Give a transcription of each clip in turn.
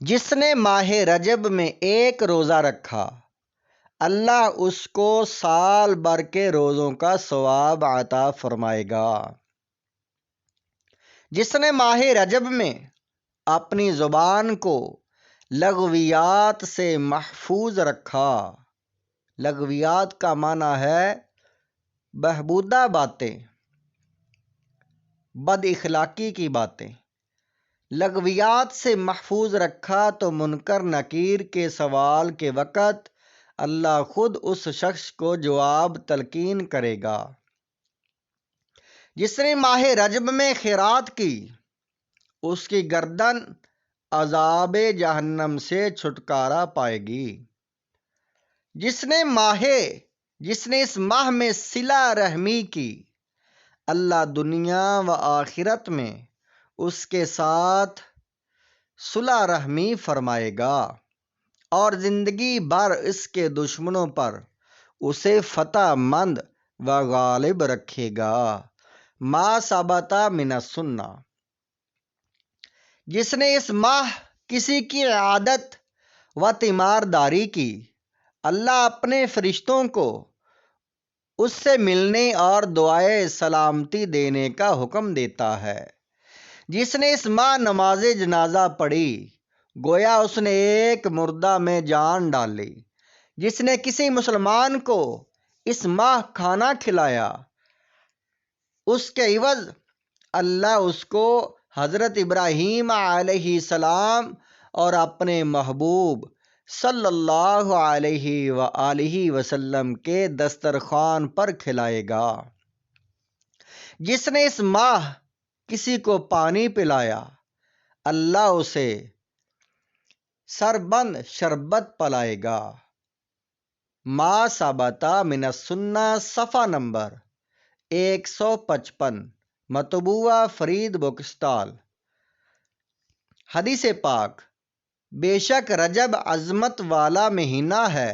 جس نے ماہ رجب میں ایک روزہ رکھا اللہ اس کو سال بھر کے روزوں کا ثواب عطا فرمائے گا۔ جس نے ماہ رجب میں اپنی زبان کو لغویات سے محفوظ رکھا، لغویات کا معنی ہے بہبودہ باتیں، بد اخلاقی کی باتیں، لغویات سے محفوظ رکھا تو منکر نکیر کے سوال کے وقت اللہ خود اس شخص کو جواب تلقین کرے گا۔ جس نے ماہ رجب میں خیرات کی اس کی گردن عذاب جہنم سے چھٹکارا پائے گی۔ جس نے اس ماہ میں صلہ رحمی کی اللہ دنیا و آخرت میں اس کے ساتھ صلہ رحمی فرمائے گا اور زندگی بھر اس کے دشمنوں پر اسے فتح مند و غالب رکھے گا۔ ما ثبت من السنہ۔ جس نے اس ماہ کسی کی عادت و تیمارداری کی اللہ اپنے فرشتوں کو اس سے ملنے اور دعائے سلامتی دینے کا حکم دیتا ہے۔ جس نے اس ماہ نماز جنازہ پڑھی گویا اس نے ایک مردہ میں جان ڈالی۔ جس نے کسی مسلمان کو اس ماہ کھانا کھلایا اس کے عوض اللہ اس کو حضرت ابراہیم علیہ السلام اور اپنے محبوب صلی اللہ علیہ وآلہ وسلم کے دسترخوان پر کھلائے گا۔ جس نے اس ماہ کسی کو پانی پلایا اللہ اسے سربند شربت پلائے گا۔ ما ثبت من السنہ صفحہ نمبر 155، مطبوعہ فرید بک اسٹال۔ حدیث پاک: بے شک رجب عظمت والا مہینہ ہے،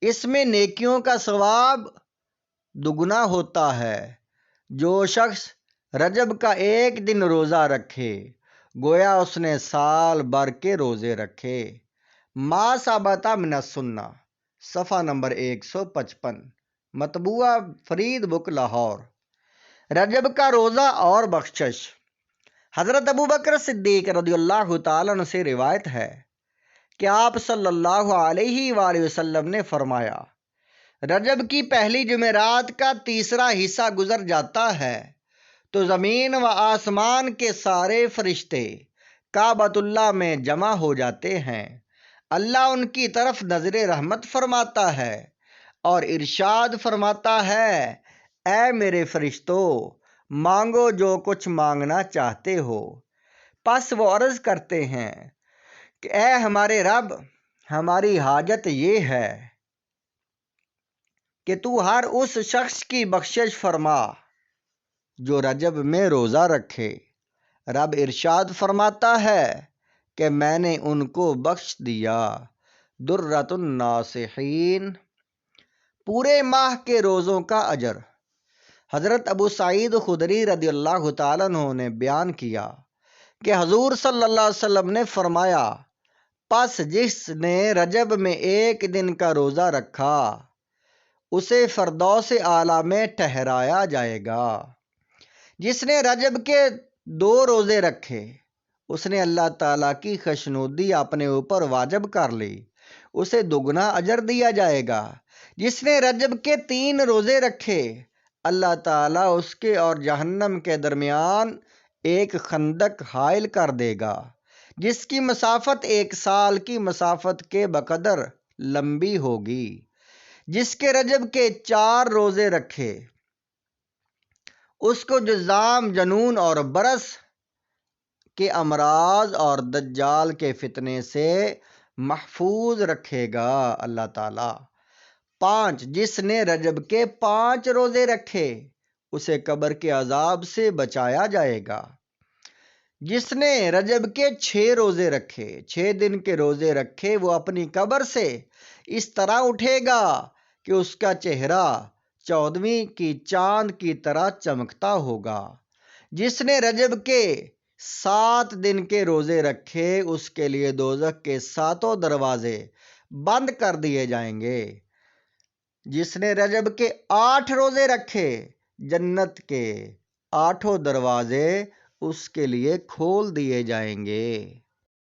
اس میں نیکیوں کا ثواب دگنا ہوتا ہے۔ جو شخص رجب کا ایک دن روزہ رکھے گویا اس نے سال بھر کے روزے رکھے۔ ما ثبت من السنہ صفحہ نمبر 155، مطبوعہ فرید بک لاہور۔ رجب کا روزہ اور بخشش۔ حضرت ابوبکر صدیق رضی اللہ تعالیٰ عنہ سے روایت ہے کہ آپ صلی اللہ علیہ وآلہ وسلم نے فرمایا، رجب کی پہلی جمعرات کا تیسرا حصہ گزر جاتا ہے تو زمین و آسمان کے سارے فرشتے کعبۃ اللہ میں جمع ہو جاتے ہیں۔ اللہ ان کی طرف نظر رحمت فرماتا ہے اور ارشاد فرماتا ہے، اے میرے فرشتوں مانگو جو کچھ مانگنا چاہتے ہو۔ پس وہ عرض کرتے ہیں کہ اے ہمارے رب، ہماری حاجت یہ ہے کہ تو ہر اس شخص کی بخشش فرما جو رجب میں روزہ رکھے۔ رب ارشاد فرماتا ہے کہ میں نے ان کو بخش دیا۔ درۃ الناصحین۔ پورے ماہ کے روزوں کا اجر۔ حضرت ابو سعید خدری رضی اللہ تعالیٰ عنہ نے بیان کیا کہ حضور صلی اللہ علیہ وسلم نے فرمایا، پس جس نے رجب میں ایک دن کا روزہ رکھا اسے فردوس اعلیٰ میں ٹھہرایا جائے گا۔ جس نے رجب کے 2 روزے رکھے اس نے اللہ تعالیٰ کی خوشنودی اپنے اوپر واجب کر لی، اسے دگنا اجر دیا جائے گا۔ جس نے رجب کے 3 روزے رکھے اللہ تعالیٰ اس کے اور جہنم کے درمیان ایک خندق حائل کر دے گا جس کی مسافت 1 سال کی مسافت کے بقدر لمبی ہوگی۔ جس کے رجب کے 4 روزے رکھے اس کو جذام، جنون اور برس کے امراض اور دجال کے فتنے سے محفوظ رکھے گا اللہ تعالیٰ۔ 5 جس نے رجب کے 5 روزے رکھے اسے قبر کے عذاب سے بچایا جائے گا۔ جس نے رجب کے 6 روزے رکھے، 6 دن کے روزے رکھے، وہ اپنی قبر سے اس طرح اٹھے گا کہ اس کا چہرہ 14ویں کی چاند کی طرح چمکتا ہوگا۔ جس نے رجب کے 7 دن کے روزے رکھے اس کے لیے دوزخ کے 7 دروازے بند کر دیے جائیں گے۔ جس نے رجب کے 8 روزے رکھے جنت کے 8 دروازے اس کے لیے کھول دیے جائیں گے۔